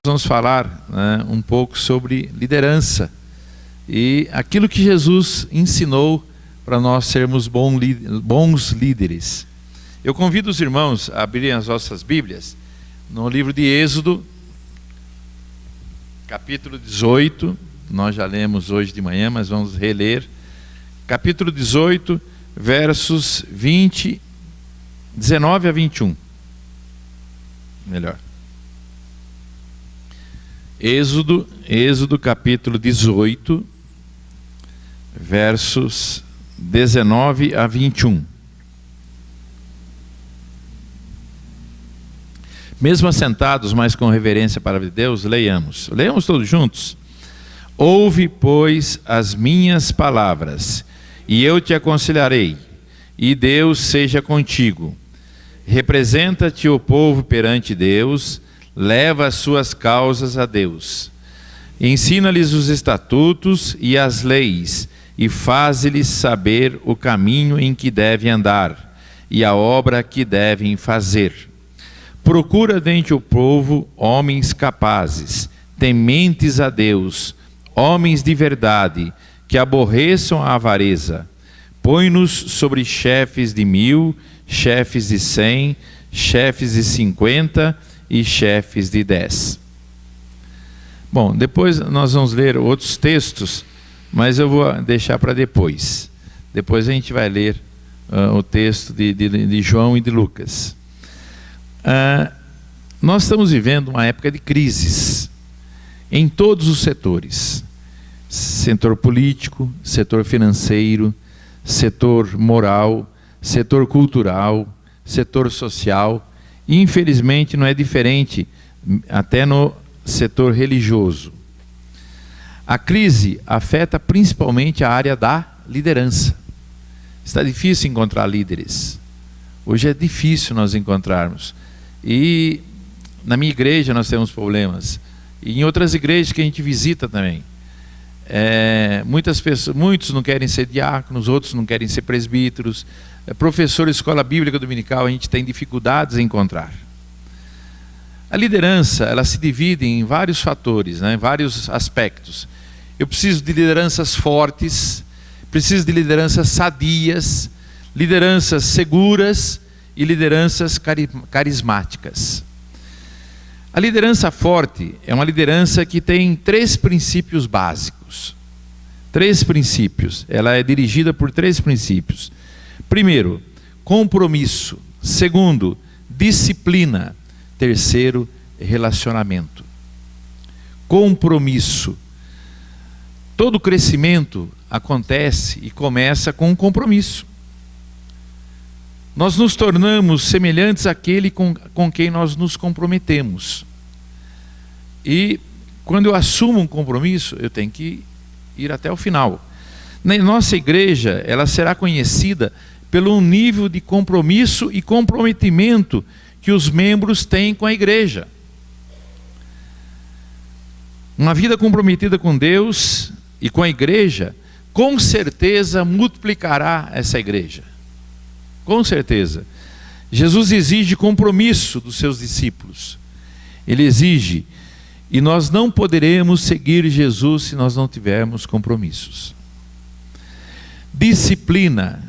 vamos falar, né, um pouco sobre liderança e aquilo que Jesus ensinou para nós sermos bons líderes. Eu convido os irmãos a abrirem as vossas Bíblias no livro de Êxodo, capítulo 18, nós já lemos hoje de manhã, mas vamos reler. Capítulo 18, versos 19 a 21. Melhor. Êxodo capítulo 18, versos 19 a 21. Mesmo assentados, mas com reverência para Deus, leiamos. Leiamos todos juntos. Ouve, pois, as minhas palavras, e eu te aconselharei, e Deus seja contigo. Representa-te o povo perante Deus, leva as suas causas a Deus. Ensina-lhes os estatutos e as leis, e faze-lhes saber o caminho em que devem andar, e a obra que devem fazer. Procura dentre o povo homens capazes, tementes a Deus, homens de verdade, que aborreçam a avareza. Põe-nos sobre chefes de 1000, chefes de 100, chefes de 50 e chefes de 10. Bom, depois nós vamos ler outros textos, mas eu vou deixar para depois. Depois a gente vai ler o texto de João e de Lucas. Nós estamos vivendo uma época de crises em todos os setores. Setor político, setor financeiro, setor moral, setor cultural, setor social. E infelizmente não é diferente até no setor religioso. A crise afeta principalmente a área da liderança. Está difícil encontrar líderes. Hoje é difícil nós encontrarmos. E na minha igreja nós temos problemas. E em outras igrejas que a gente visita também. Muitos não querem ser diáconos, outros não querem ser presbíteros. Professor de escola bíblica dominical a gente tem dificuldades em encontrar. A liderança, ela se divide em vários fatores, né, em vários aspectos. Eu preciso de lideranças fortes, preciso de lideranças sadias, lideranças seguras e lideranças carismáticas. A liderança forte é uma liderança que tem 3 princípios básicos. 3 princípios. Ela é dirigida por 3 princípios. Primeiro, compromisso. Segundo, disciplina. Terceiro, relacionamento. Compromisso. Todo crescimento acontece e começa com um compromisso. Nós nos tornamos semelhantes àquele com quem nós nos comprometemos. E quando eu assumo um compromisso, eu tenho que ir até o final. Na nossa igreja, ela será conhecida pelo nível de compromisso e comprometimento que os membros têm com a igreja. Uma vida comprometida com Deus e com a igreja, com certeza multiplicará essa igreja. Com certeza. Jesus exige compromisso dos seus discípulos. Ele exige. E nós não poderemos seguir Jesus se nós não tivermos compromissos. Disciplina.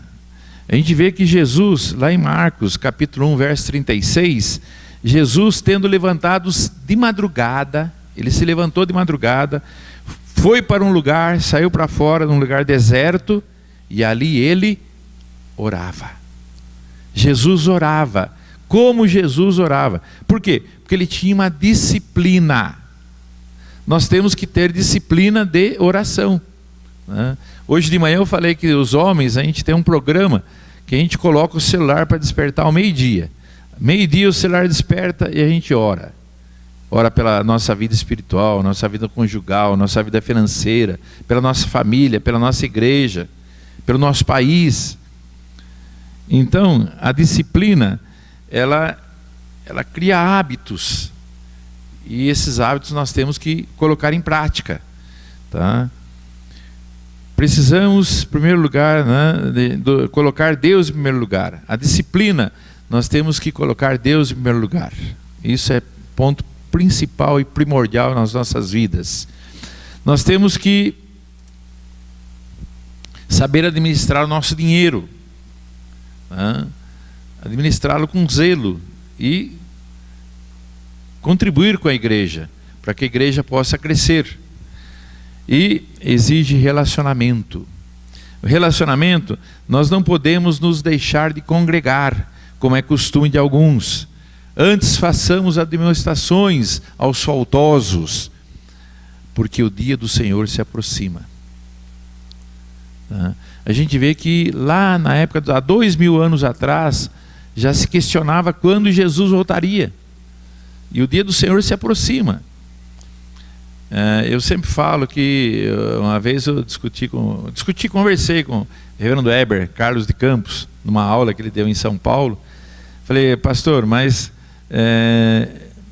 A gente vê que Jesus, lá em Marcos, capítulo 1, verso 36, Jesus tendo levantado de madrugada, ele se levantou de madrugada, foi para um lugar, saiu para fora, num lugar deserto, e ali ele orava. Jesus orava. Como Jesus orava? Por quê? Porque ele tinha uma disciplina. Nós temos que ter disciplina de oração, né? Hoje de manhã eu falei que os homens, a gente tem um programa que a gente coloca o celular para despertar ao meio-dia. Meio-dia o celular desperta e a gente ora. Ora pela nossa vida espiritual, nossa vida conjugal, nossa vida financeira, pela nossa família, pela nossa igreja, pelo nosso país. Então, a disciplina, ela cria hábitos. E esses hábitos nós temos que colocar em prática, tá? Precisamos, em primeiro lugar, né, colocar Deus em primeiro lugar. A disciplina, nós temos que colocar Deus em primeiro lugar. Isso é ponto principal e primordial nas nossas vidas. Nós temos que saber administrar o nosso dinheiro, né? Administrá-lo com zelo e contribuir com a igreja, para que a igreja possa crescer. E exige relacionamento. O relacionamento, nós não podemos nos deixar de congregar, como é costume de alguns. Antes façamos admoestações aos faltosos, porque o dia do Senhor se aproxima. A gente vê que lá na época, há 2000 anos atrás, já se questionava quando Jesus voltaria. E o dia do Senhor se aproxima. Eu sempre falo que uma vez eu conversei com o reverendo Heber Carlos de Campos, numa aula que ele deu em São Paulo. Falei, pastor, mas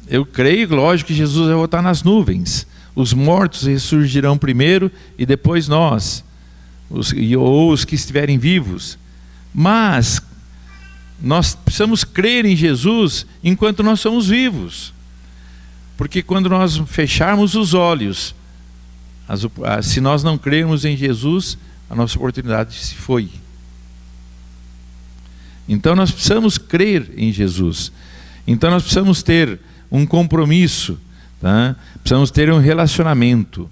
eu creio, lógico, que Jesus vai voltar nas nuvens. Os mortos ressurgirão primeiro e depois nós, ou os que estiverem vivos. Mas nós precisamos crer em Jesus enquanto nós somos vivos. Porque quando nós fecharmos os olhos, se nós não crermos em Jesus, a nossa oportunidade se foi. Então nós precisamos crer em Jesus. Então nós precisamos ter um compromisso, tá? Precisamos ter um relacionamento.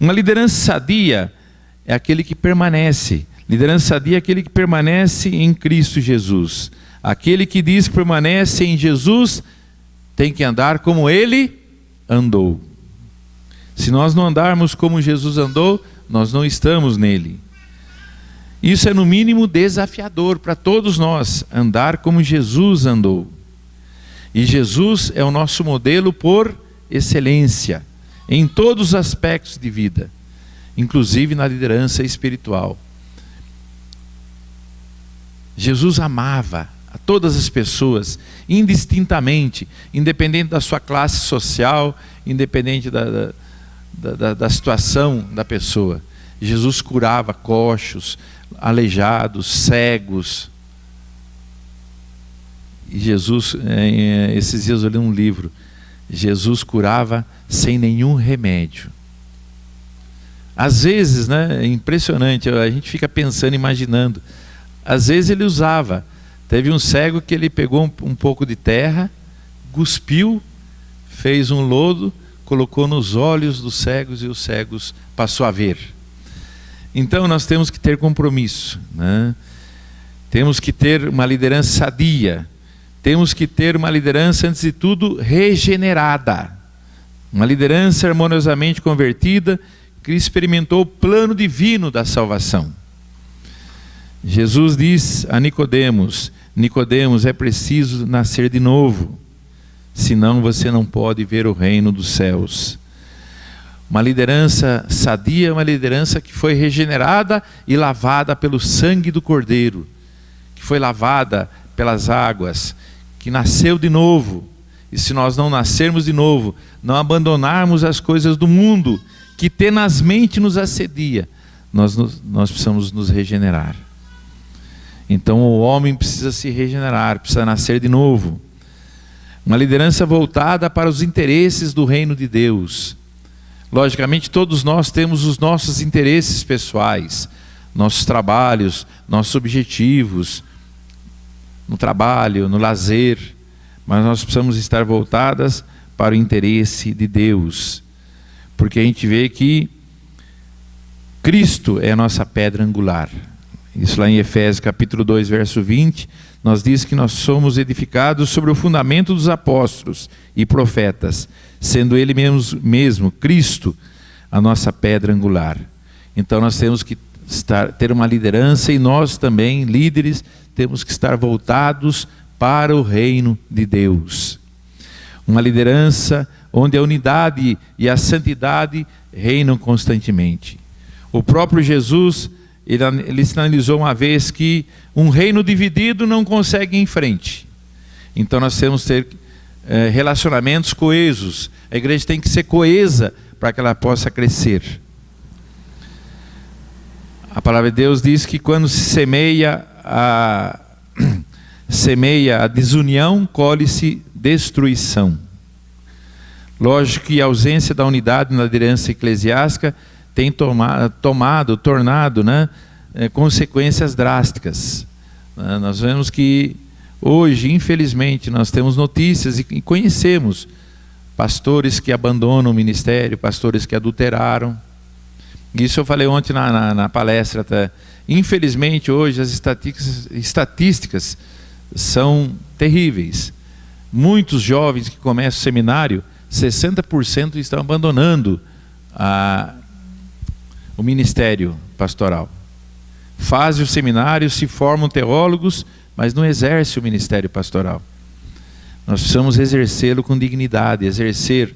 Uma liderança sadia é aquele que permanece. Liderança sadia é aquele que permanece em Cristo Jesus. Aquele que diz que permanece em Jesus tem que andar como Ele andou. Se nós não andarmos como Jesus andou, nós não estamos nele. Isso é no mínimo desafiador para todos nós, andar como Jesus andou. E Jesus é o nosso modelo por excelência, em todos os aspectos de vida, inclusive na liderança espiritual. Jesus amava a todas as pessoas, indistintamente, independente da sua classe social, independente da situação da pessoa. Jesus curava coxos, aleijados, cegos. E Jesus, esses dias eu li um livro, Jesus curava sem nenhum remédio. Às vezes, né, é impressionante, a gente fica pensando, imaginando. Às vezes ele usava. Teve um cego que ele pegou um pouco de terra, cuspiu, fez um lodo, colocou nos olhos dos cegos e os cegos passou a ver. Então nós temos que ter compromisso, né? Temos que ter uma liderança sadia, temos que ter uma liderança, antes de tudo, regenerada. Uma liderança harmoniosamente convertida, que experimentou o plano divino da salvação. Jesus diz a Nicodemos, Nicodemos, é preciso nascer de novo, senão você não pode ver o reino dos céus. Uma liderança sadia é uma liderança que foi regenerada e lavada pelo sangue do Cordeiro, que foi lavada pelas águas, que nasceu de novo. E se nós não nascermos de novo, não abandonarmos as coisas do mundo, que tenazmente nos assedia, nós precisamos nos regenerar. Então o homem precisa se regenerar, precisa nascer de novo. Uma liderança voltada para os interesses do reino de Deus. Logicamente todos nós temos os nossos interesses pessoais, nossos trabalhos, nossos objetivos, no trabalho, no lazer, mas nós precisamos estar voltadas para o interesse de Deus, porque a gente vê que Cristo é a nossa pedra angular. Isso lá em Efésios capítulo 2, verso 20, nós diz que nós somos edificados sobre o fundamento dos apóstolos e profetas, sendo Ele mesmo, Cristo, a nossa pedra angular. Então nós temos que ter uma liderança e nós também, líderes, temos que estar voltados para o reino de Deus. Uma liderança onde a unidade e a santidade reinam constantemente. O próprio Jesus, ele sinalizou uma vez que um reino dividido não consegue ir em frente. Então nós temos que ter relacionamentos coesos. A igreja tem que ser coesa para que ela possa crescer. A palavra de Deus diz que quando se semeia a desunião, colhe-se destruição. Lógico que a ausência da unidade na liderança eclesiástica tem tornado, né, consequências drásticas. Nós vemos que hoje, infelizmente, nós temos notícias e conhecemos pastores que abandonam o ministério, pastores que adulteraram. Isso eu falei ontem na palestra até. Infelizmente, hoje as estatísticas são terríveis. Muitos jovens que começam o seminário, 60% estão abandonando o ministério pastoral. Fazem o seminário, se formam teólogos, mas não exercem o ministério pastoral. Nós precisamos exercê-lo com dignidade, exercer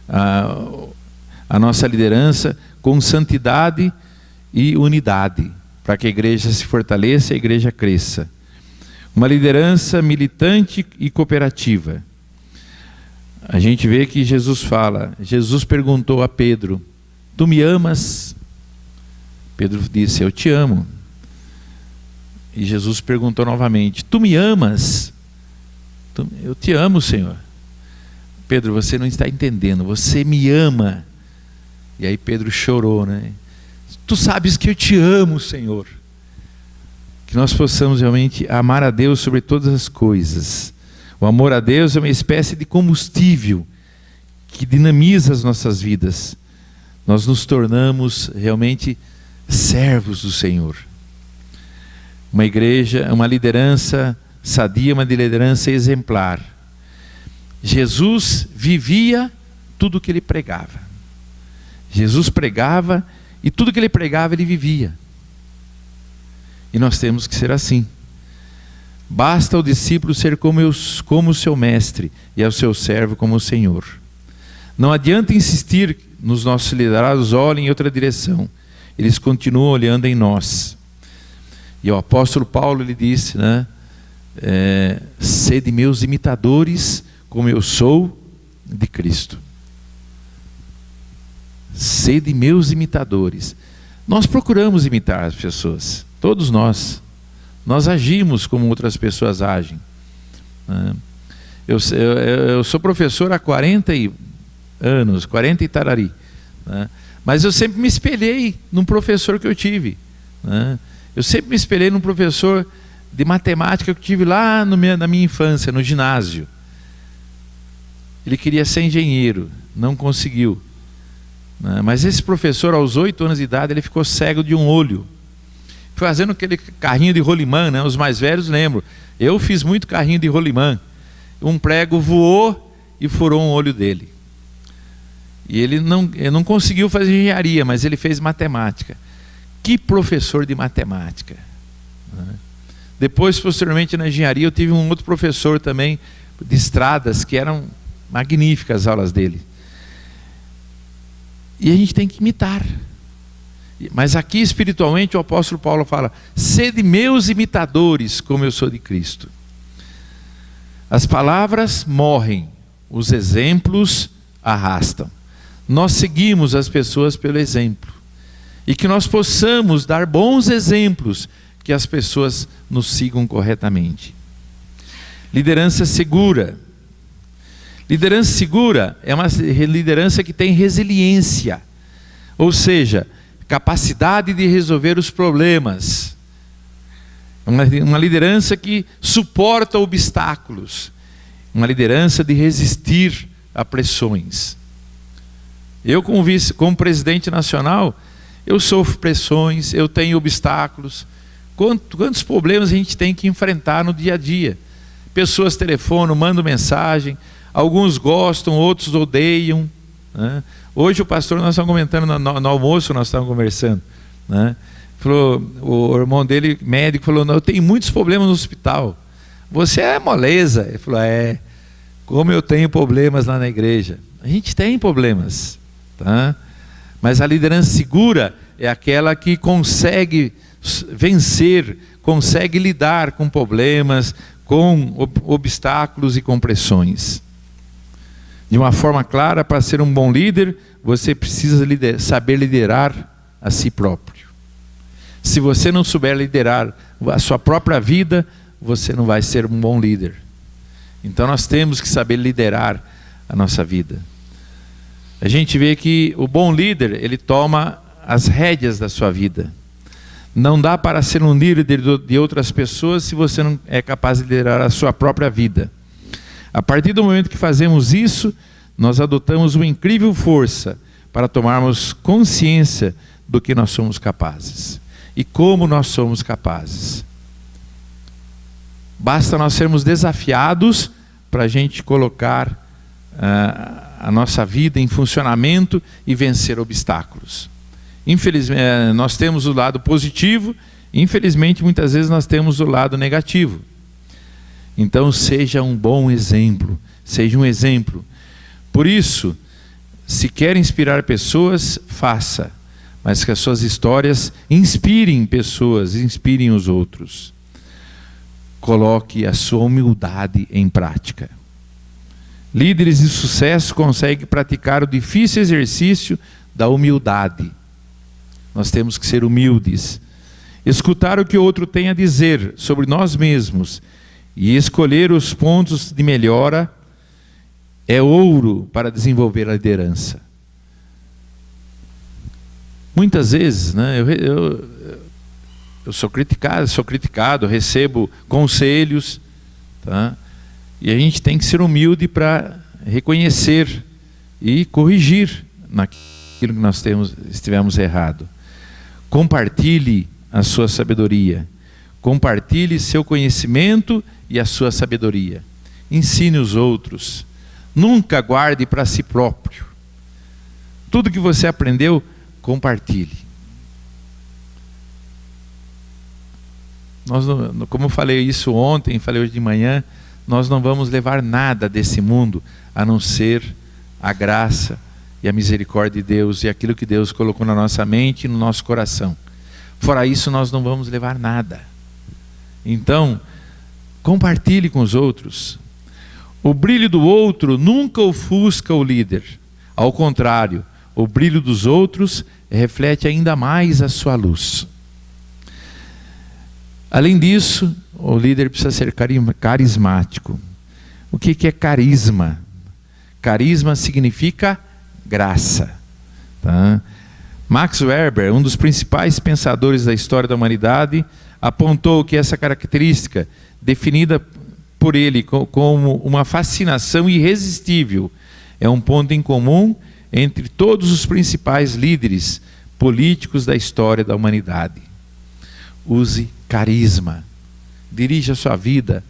a nossa liderança com santidade e unidade, para que a igreja se fortaleça e a igreja cresça. Uma liderança militante e cooperativa. A gente vê que Jesus perguntou a Pedro: tu me amas? Pedro disse: eu te amo. E Jesus perguntou novamente: tu me amas? Eu te amo, Senhor. Pedro, você não está entendendo, você me ama. E aí Pedro chorou, né? Tu sabes que eu te amo, Senhor. Que nós possamos realmente amar a Deus sobre todas as coisas. O amor a Deus é uma espécie de combustível que dinamiza as nossas vidas. Nós nos tornamos realmente servos do Senhor. Uma igreja, uma liderança sadia, uma liderança exemplar. Jesus vivia tudo o que ele pregava. Jesus pregava e tudo que ele pregava ele vivia. E nós temos que ser assim. Basta o discípulo ser como o seu mestre e ao seu servo como o Senhor. Não adianta insistir nos nossos liderados olhem em outra direção. Eles continuam olhando em nós. E o apóstolo Paulo ele disse, né? Sede meus imitadores, como eu sou de Cristo. Sede meus imitadores. Nós procuramos imitar as pessoas, todos nós. Nós agimos como outras pessoas agem. Eu sou professor há 40 anos, 40 e tarari. Mas eu sempre me espelhei num professor que eu tive. Eu sempre me espelhei num professor de matemática que eu tive lá na minha infância, no ginásio. Ele queria ser engenheiro, não conseguiu. Mas esse professor, aos 8 anos de idade, ele ficou cego de um olho. Fazendo aquele carrinho de rolimã, né? Os mais velhos lembram. Eu fiz muito carrinho de rolimã. Um prego voou e furou um olho dele. E ele não conseguiu fazer engenharia, mas ele fez matemática. Que professor de matemática. Depois, posteriormente, na engenharia, eu tive um outro professor também de estradas, que eram magníficas as aulas dele. E a gente tem que imitar. Mas aqui espiritualmente o apóstolo Paulo fala: sede meus imitadores, como eu sou de Cristo. As palavras morrem, os exemplos arrastam. Nós seguimos as pessoas pelo exemplo. E que nós possamos dar bons exemplos, que as pessoas nos sigam corretamente. Liderança segura. Liderança segura é uma liderança que tem resiliência, ou seja, capacidade de resolver os problemas. Uma liderança que suporta obstáculos. Uma liderança de resistir a pressões. Eu, como presidente nacional, eu sofro pressões, eu tenho obstáculos. Quantos problemas a gente tem que enfrentar no dia a dia? Pessoas telefonam, mandam mensagem, alguns gostam, outros odeiam. Hoje o pastor, nós estamos comentando no almoço, nós estamos conversando. Falou, o irmão dele, médico, falou: não, eu tenho muitos problemas no hospital. Você é moleza. Ele falou: como eu tenho problemas lá na igreja. A gente tem problemas. Mas a liderança segura é aquela que consegue vencer, consegue lidar com problemas, com obstáculos e com pressões. De uma forma clara, para ser um bom líder, você precisa saber liderar a si próprio. Se você não souber liderar a sua própria vida, você não vai ser um bom líder. Então nós temos que saber liderar a nossa vida. A gente vê que o bom líder, ele toma as rédeas da sua vida. Não dá para ser um líder de outras pessoas se você não é capaz de liderar a sua própria vida. A partir do momento que fazemos isso, nós adotamos uma incrível força para tomarmos consciência do que nós somos capazes e como nós somos capazes. Basta nós sermos desafiados para a gente colocar a nossa vida em funcionamento e vencer obstáculos. Infelizmente, nós temos o lado positivo, infelizmente muitas vezes nós temos o lado negativo. Então seja um bom exemplo, seja um exemplo. Por isso, se quer inspirar pessoas, faça, mas que as suas histórias inspirem pessoas, inspirem os outros. Coloque a sua humildade em prática. Líderes de sucesso conseguem praticar o difícil exercício da humildade. Nós temos que ser humildes, escutar o que o outro tem a dizer sobre nós mesmos e escolher os pontos de melhora é ouro para desenvolver a liderança. Muitas vezes, né, eu sou criticado, recebo conselhos, tá? E a gente tem que ser humilde para reconhecer e corrigir naquilo que nós estivemos errado. Compartilhe a sua sabedoria. Compartilhe seu conhecimento e a sua sabedoria. Ensine os outros. Nunca guarde para si próprio. Tudo que você aprendeu, compartilhe. Como eu falei isso ontem, falei hoje de manhã, nós não vamos levar nada desse mundo a não ser a graça e a misericórdia de Deus e aquilo que Deus colocou na nossa mente e no nosso coração. Fora isso, nós não vamos levar nada. Então, compartilhe com os outros. O brilho do outro nunca ofusca o líder. Ao contrário, o brilho dos outros reflete ainda mais a sua luz. Além disso, o líder precisa ser carismático. O que é carisma? Carisma significa graça. Tá? Max Weber, um dos principais pensadores da história da humanidade, apontou que essa característica, definida por ele como uma fascinação irresistível, é um ponto em comum entre todos os principais líderes políticos da história da humanidade. Use carisma, dirija a sua vida,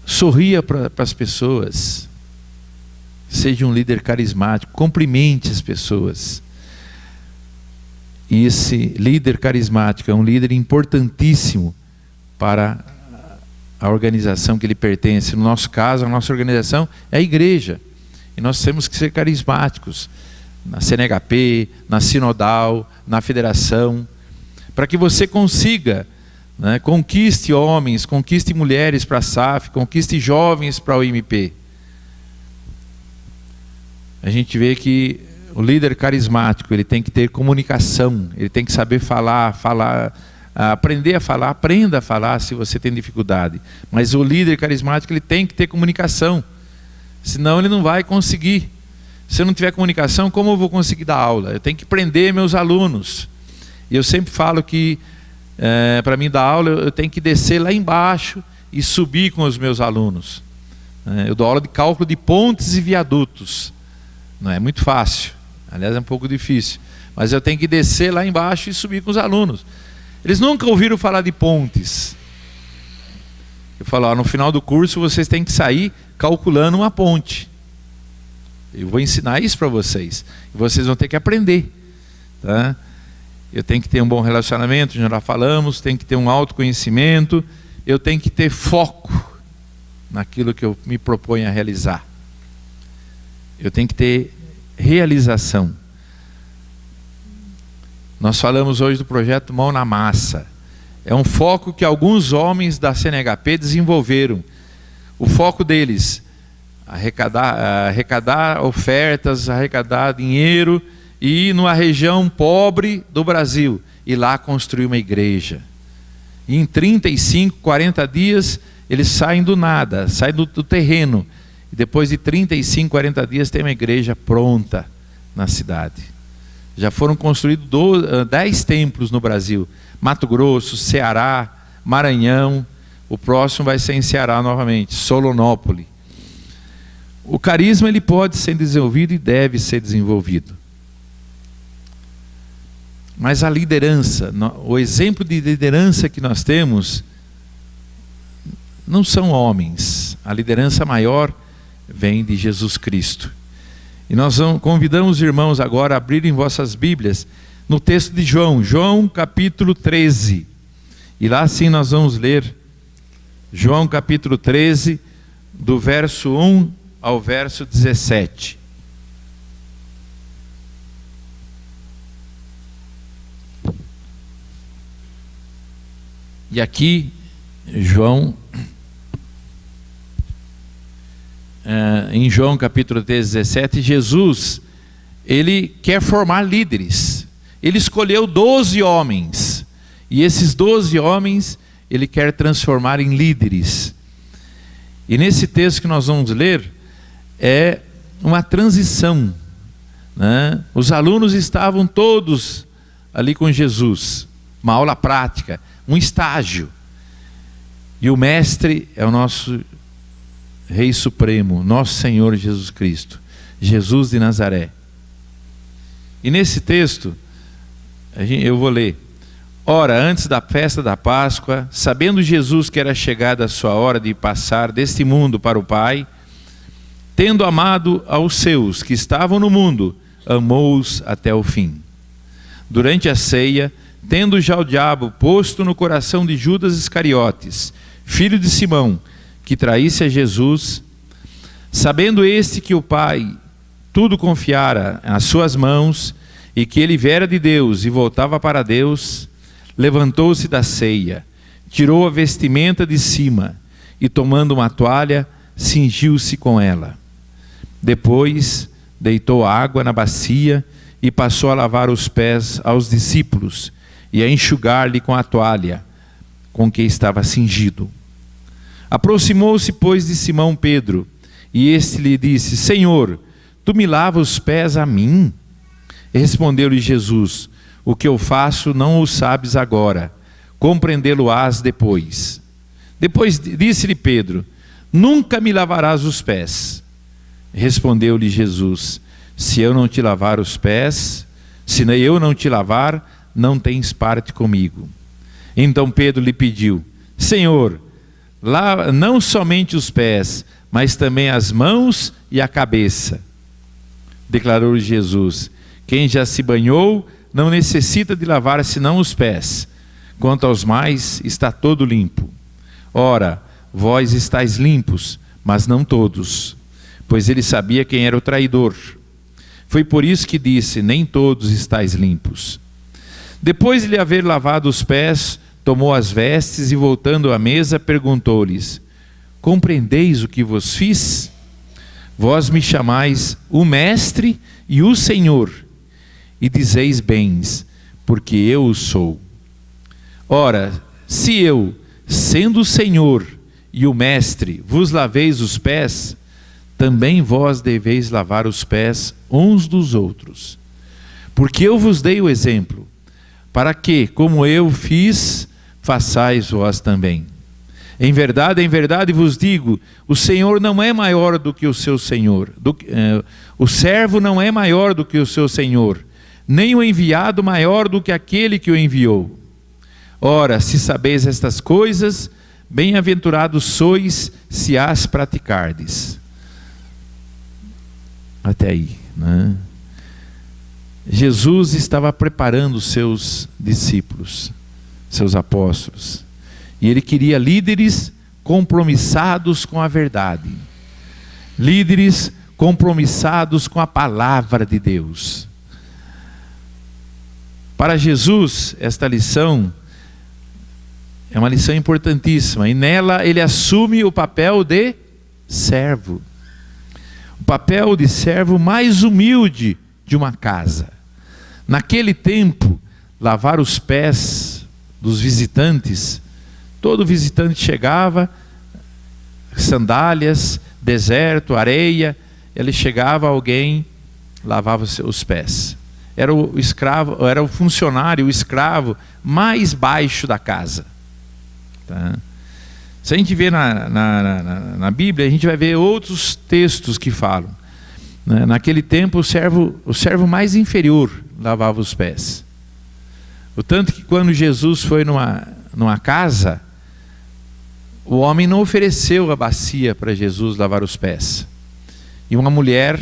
sorria para as pessoas, seja um líder carismático, cumprimente as pessoas. E esse líder carismático é um líder importantíssimo para a organização que ele pertence. No nosso caso, a nossa organização é a igreja. E nós temos que ser carismáticos na CNHP, na Sinodal, na Federação, para que você consiga, né, conquiste homens, conquiste mulheres para a SAF, conquiste jovens para o IMP. A gente vê que o líder carismático, ele tem que ter comunicação, ele tem que saber falar, aprender a falar, aprenda a falar se você tem dificuldade. Mas o líder carismático, ele tem que ter comunicação, senão ele não vai conseguir. Se eu não tiver comunicação, como eu vou conseguir dar aula? Eu tenho que prender meus alunos. E eu sempre falo que, para mim dar aula, eu tenho que descer lá embaixo e subir com os meus alunos. Eu dou aula de cálculo de pontes e viadutos. Não é muito fácil, aliás é um pouco difícil, mas eu tenho que descer lá embaixo e subir com os alunos. Eles nunca ouviram falar de pontes. Eu falo, no final do curso vocês têm que sair calculando uma ponte. Eu vou ensinar isso para vocês, e vocês vão ter que aprender, tá? Eu tenho que ter um bom relacionamento, já falamos, tenho que ter um autoconhecimento, eu tenho que ter foco naquilo que eu me proponho a realizar. Eu tenho que ter realização. Nós falamos hoje do projeto Mão na Massa. É um foco que alguns homens da CNHP desenvolveram. O foco deles, arrecadar ofertas, arrecadar dinheiro e ir numa região pobre do Brasil e lá construir uma igreja. E em 35, 40 dias eles saem do nada, saem do terreno. E depois de 35, 40 dias tem uma igreja pronta na cidade. Já foram construídos 10 templos no Brasil. Mato Grosso, Ceará, Maranhão. O próximo vai ser em Ceará novamente, Solonópole. O carisma ele pode ser desenvolvido e deve ser desenvolvido. Mas a liderança, o exemplo de liderança que nós temos, não são homens. A liderança maior vem de Jesus Cristo. E nós convidamos os irmãos agora a abrirem vossas Bíblias no texto de João, João capítulo 13. E lá sim nós vamos ler João capítulo 13, do verso 1 ao verso 17. E aqui, João, em João capítulo 13, 17, Jesus, ele quer formar líderes. Ele escolheu 12 homens. E esses 12 homens, ele quer transformar em líderes. E nesse texto que nós vamos ler, é uma transição, né? Os alunos estavam todos ali com Jesus, uma aula prática, um estágio. E o mestre é o nosso Rei Supremo, nosso Senhor Jesus Cristo, Jesus de Nazaré. E nesse texto, eu vou ler. Ora, antes da festa da Páscoa, sabendo Jesus que era chegada a sua hora de passar deste mundo para o Pai, tendo amado aos seus que estavam no mundo, amou-os até o fim. Durante a ceia, tendo já o diabo posto no coração de Judas Iscariotes, filho de Simão, que traísse a Jesus, sabendo este que o Pai tudo confiara às suas mãos, e que ele viera de Deus e voltava para Deus, levantou-se da ceia, tirou a vestimenta de cima, e tomando uma toalha, cingiu-se com ela. Depois deitou água na bacia e passou a lavar os pés aos discípulos e a enxugar-lhe com a toalha com que estava cingido. Aproximou-se, pois, de Simão Pedro, e este lhe disse: Senhor, tu me lavas os pés a mim? E respondeu-lhe Jesus: o que eu faço não o sabes agora, compreendê-lo-ás depois. Depois disse-lhe Pedro: nunca me lavarás os pés. Respondeu-lhe Jesus: se eu não te lavar os pés, se eu não te lavar, não tens parte comigo. Então Pedro lhe pediu: Senhor, lava não somente os pés, mas também as mãos e a cabeça. Declarou-lhe Jesus: quem já se banhou não necessita de lavar senão os pés. Quanto aos mais, está todo limpo. Ora, vós estáis limpos, mas não todos. Pois ele sabia quem era o traidor. Foi por isso que disse: nem todos estáis limpos. Depois de lhe haver lavado os pés, tomou as vestes e, voltando à mesa, perguntou-lhes: compreendeis o que vos fiz? Vós me chamais o Mestre e o Senhor, e dizeis bens, porque eu o sou. Ora, se eu, sendo o Senhor e o Mestre, vos laveis os pés, também vós deveis lavar os pés uns dos outros. Porque eu vos dei o exemplo, para que, como eu fiz, façais vós também. Em verdade vos digo, o Senhor não é maior do que o seu Senhor. O servo não é maior do que o seu Senhor, nem o enviado maior do que aquele que o enviou. Ora, se sabeis estas coisas, bem-aventurados sois se as praticardes. Até aí, né? Jesus estava preparando os seus discípulos, seus apóstolos, e ele queria líderes compromissados com a verdade, líderes compromissados com a palavra de Deus. Para Jesus, esta lição é uma lição importantíssima, e nela ele assume o papel de servo. O papel de servo mais humilde de uma casa. Naquele tempo, lavar os pés dos visitantes, todo visitante chegava, sandálias, deserto, areia, ele chegava alguém, lavava os pés. Era o escravo, era o funcionário, o escravo mais baixo da casa. Tá? Se a gente vê na Bíblia, a gente vai ver outros textos que falam. Né? Naquele tempo, o servo mais inferior lavava os pés. O tanto que quando Jesus foi numa casa, o homem não ofereceu a bacia para Jesus lavar os pés. E uma mulher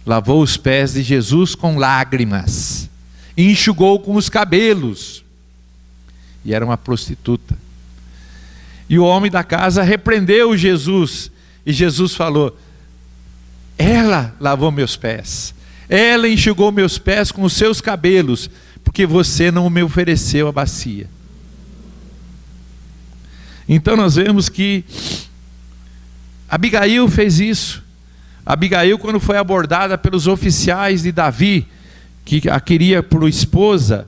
lavou os pés de Jesus com lágrimas, e enxugou com os cabelos. E era uma prostituta. E o homem da casa repreendeu Jesus. E Jesus falou: ela lavou meus pés, ela enxugou meus pés com os seus cabelos, porque você não me ofereceu a bacia. Então nós vemos que Abigail fez isso. Abigail, quando foi abordada pelos oficiais de Davi, que a queria por esposa,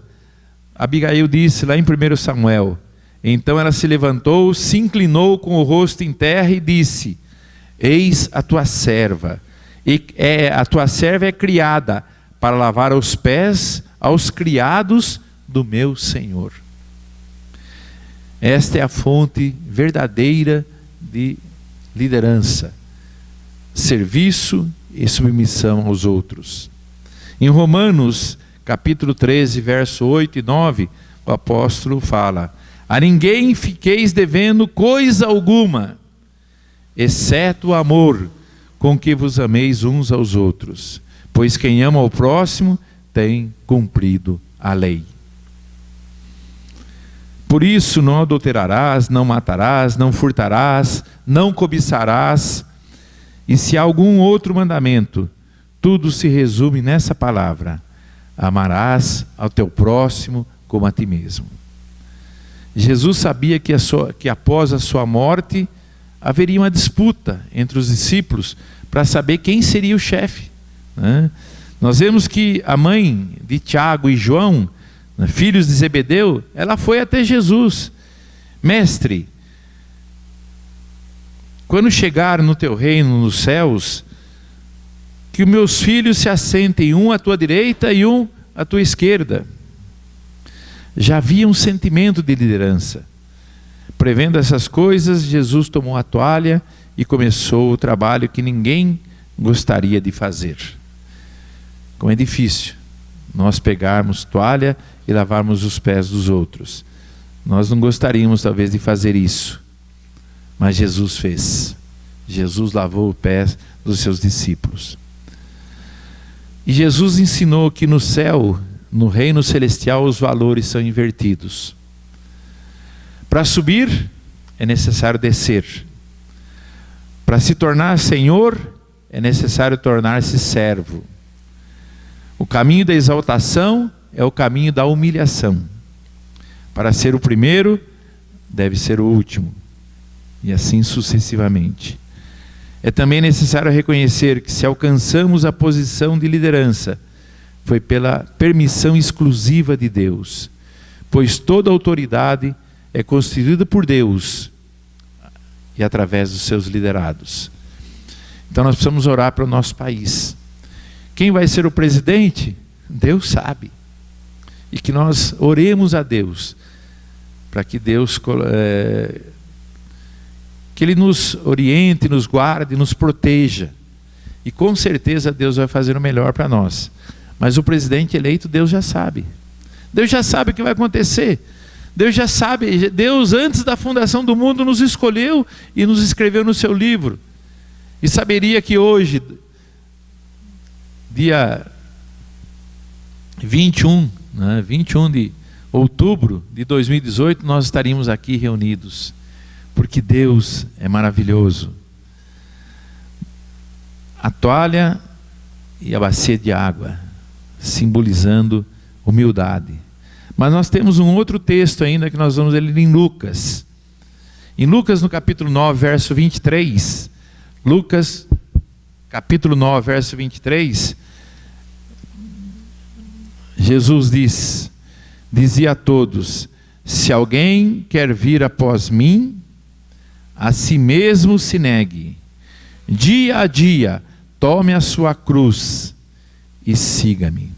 Abigail disse lá em 1 Samuel: então ela se levantou, se inclinou com o rosto em terra e disse: eis a tua serva, a tua serva é criada para lavar os pés aos criados do meu Senhor. Esta é a fonte verdadeira de liderança: serviço e submissão aos outros. Em Romanos, capítulo 13, verso 8 e 9, o apóstolo fala: a ninguém fiqueis devendo coisa alguma, exceto o amor com que vos ameis uns aos outros, pois quem ama ao próximo tem cumprido a lei. Por isso, não adulterarás, não matarás, não furtarás, não cobiçarás. E se há algum outro mandamento, tudo se resume nessa palavra: amarás ao teu próximo como a ti mesmo. Jesus sabia que após a sua morte haveria uma disputa entre os discípulos para saber quem seria o chefe, né? Nós vemos que a mãe de Tiago e João, filhos de Zebedeu, ela foi até Jesus: mestre, quando chegar no teu reino nos céus, que os meus filhos se assentem, um à tua direita e um à tua esquerda. Já havia um sentimento de liderança. Prevendo essas coisas, Jesus tomou a toalha e começou o trabalho que ninguém gostaria de fazer. Como é difícil nós pegarmos toalha e lavarmos os pés dos outros. Nós não gostaríamos talvez de fazer isso, mas Jesus fez. Jesus lavou os pés dos seus discípulos. E Jesus ensinou que no céu, no reino celestial, os valores são invertidos. Para subir é necessário descer. Para se tornar senhor é necessário tornar-se servo. O caminho da exaltação é o caminho da humilhação. Para ser o primeiro, deve ser o último. E assim sucessivamente. É também necessário reconhecer que se alcançamos a posição de liderança, foi pela permissão exclusiva de Deus. Pois toda autoridade é constituída por Deus e através dos seus liderados. Então nós precisamos orar para o nosso país. Quem vai ser o presidente? Deus sabe. E que nós oremos a Deus, para que Deus, que Ele nos oriente, nos guarde, nos proteja. E com certeza Deus vai fazer o melhor para nós. Mas o presidente eleito, Deus já sabe. Deus já sabe o que vai acontecer. Deus já sabe. Deus, antes da fundação do mundo, nos escolheu e nos escreveu no seu livro. E saberia que hoje, dia 21 de outubro de 2018, nós estaríamos aqui reunidos. Porque Deus é maravilhoso. A toalha e a bacia de água, simbolizando humildade. Mas nós temos um outro texto ainda que nós vamos ler em Lucas. Em Lucas, no capítulo 9, verso 23. Lucas, capítulo 9, verso 23. Jesus dizia a todos: se alguém quer vir após mim, a si mesmo se negue. Dia a dia, tome a sua cruz e siga-me.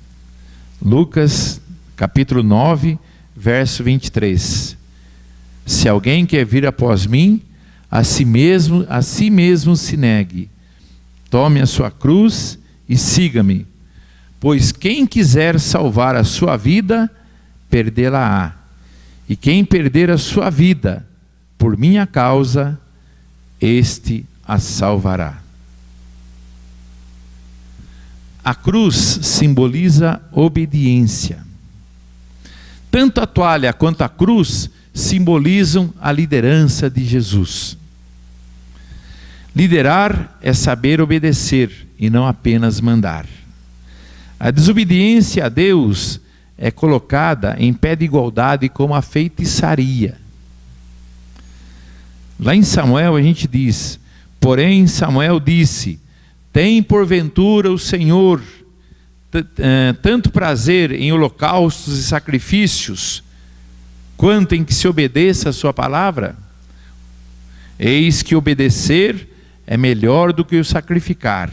Lucas capítulo 9, verso 23. Se alguém quer vir após mim, a si mesmo se negue. Tome a sua cruz e siga-me. Pois quem quiser salvar a sua vida, perdê-la-á. E quem perder a sua vida, por minha causa, este a salvará. A cruz simboliza obediência. Tanto a toalha quanto a cruz simbolizam a liderança de Jesus. Liderar é saber obedecer e não apenas mandar. A desobediência a Deus é colocada em pé de igualdade com a feitiçaria. Lá em Samuel a gente diz: porém Samuel disse: tem porventura o Senhor tanto prazer em holocaustos e sacrifícios, quanto em que se obedeça a sua palavra? Eis que obedecer é melhor do que o sacrificar,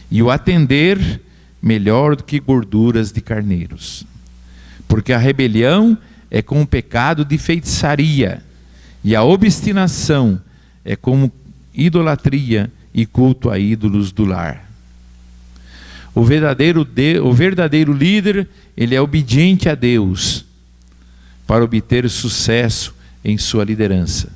e o atender melhor do que gorduras de carneiros. Porque a rebelião é como o pecado de feitiçaria, e a obstinação é como idolatria e culto a ídolos do lar. O verdadeiro líder, ele é obediente a Deus para obter sucesso em sua liderança.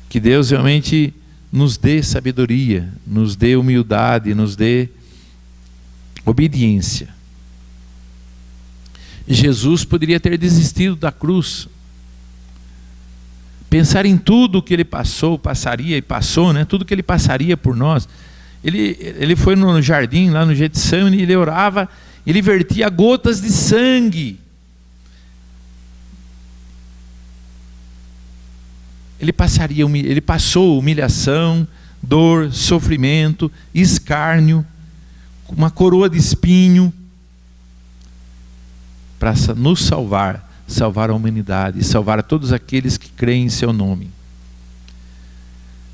Que Deus realmente nos dê sabedoria, nos dê humildade, nos dê obediência. Jesus poderia ter desistido da cruz. Pensar em tudo que ele passou, passaria e passou, né? Tudo que ele passaria por nós. Ele foi no jardim, lá no Getsemane, ele orava, ele vertia gotas de sangue. Ele passou humilhação, dor, sofrimento, escárnio, uma coroa de espinho, para nos salvar a humanidade, salvar a todos aqueles que creem em seu nome.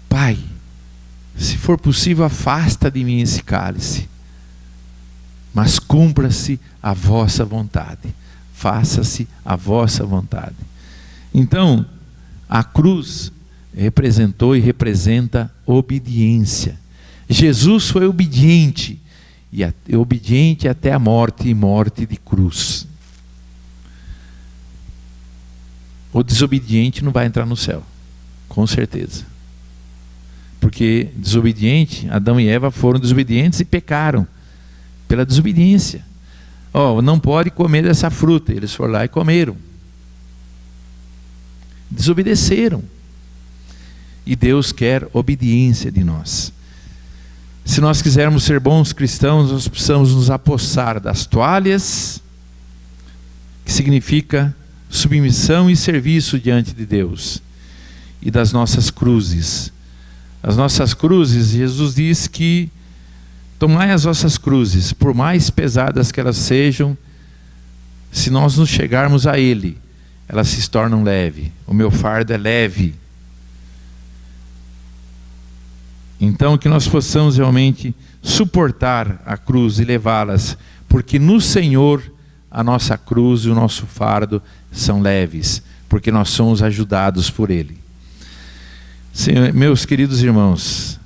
Pai, se for possível, afasta de mim esse cálice, mas cumpra-se a vossa vontade. Faça-se a vossa vontade. Então, a cruz representou e representa obediência. Jesus foi obediente, e obediente até a morte, e morte de cruz. O desobediente não vai entrar no céu, com certeza. Porque desobediente, Adão e Eva foram desobedientes e pecaram pela desobediência. Não pode comer dessa fruta. Eles foram lá e comeram. Desobedeceram. E Deus quer obediência de nós. Se nós quisermos ser bons cristãos, nós precisamos nos apossar das toalhas, que significa submissão e serviço diante de Deus, e das nossas cruzes. As nossas cruzes, Jesus diz que tomai as vossas cruzes, por mais pesadas que elas sejam, se nós nos chegarmos a Ele, elas se tornam leves. O meu fardo é leve. Então que nós possamos realmente suportar a cruz e levá-las, porque no Senhor a nossa cruz e o nosso fardo são leves, porque nós somos ajudados por Ele. Senhor, meus queridos irmãos,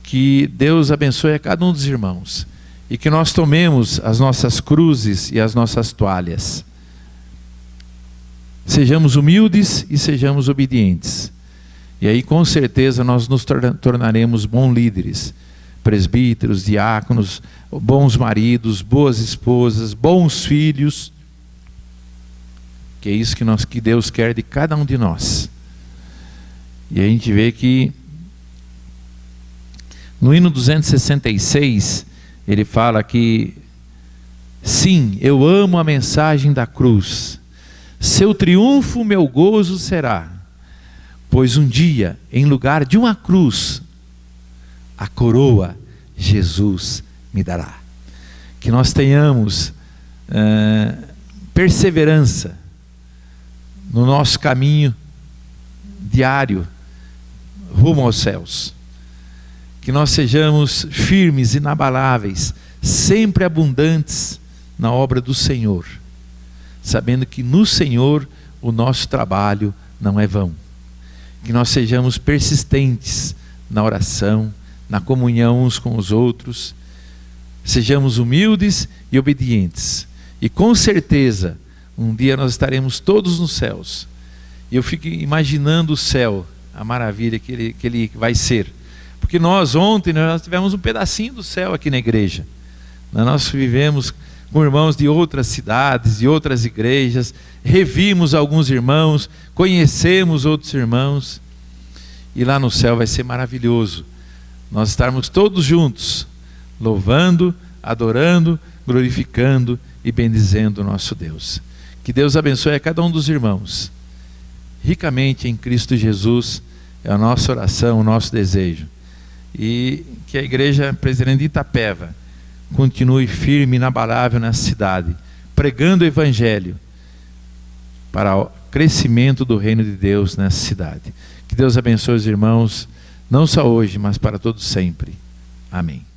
que Deus abençoe a cada um dos irmãos, e que nós tomemos as nossas cruzes e as nossas toalhas. Sejamos humildes e sejamos obedientes. E aí com certeza nós nos tornaremos bons líderes, presbíteros, diáconos, bons maridos, boas esposas, bons filhos. Que é isso que Deus quer de cada um de nós. E a gente vê que no hino 266, ele fala que sim, eu amo a mensagem da cruz. Seu triunfo meu gozo será, pois um dia, em lugar de uma cruz, a coroa Jesus me dará. Que nós tenhamos perseverança no nosso caminho diário rumo aos céus. Que nós sejamos firmes, inabaláveis, sempre abundantes na obra do Senhor, sabendo que no Senhor o nosso trabalho não é vão. Que nós sejamos persistentes na oração, na comunhão uns com os outros, sejamos humildes e obedientes, e com certeza um dia nós estaremos todos nos céus. E eu fico imaginando o céu, a maravilha que ele vai ser, porque ontem nós tivemos um pedacinho do céu aqui na igreja. Nós vivemos com irmãos de outras cidades, de outras igrejas, revimos alguns irmãos, conhecemos outros irmãos, e lá no céu vai ser maravilhoso nós estarmos todos juntos, louvando, adorando, glorificando e bendizendo o nosso Deus. Que Deus abençoe a cada um dos irmãos ricamente em Cristo Jesus, é a nossa oração, o nosso desejo. E que a Igreja Presbiteriana de Itapeva continue firme e inabalável nessa cidade, pregando o Evangelho para o crescimento do reino de Deus nessa cidade. Que Deus abençoe os irmãos, não só hoje, mas para todos sempre. Amém.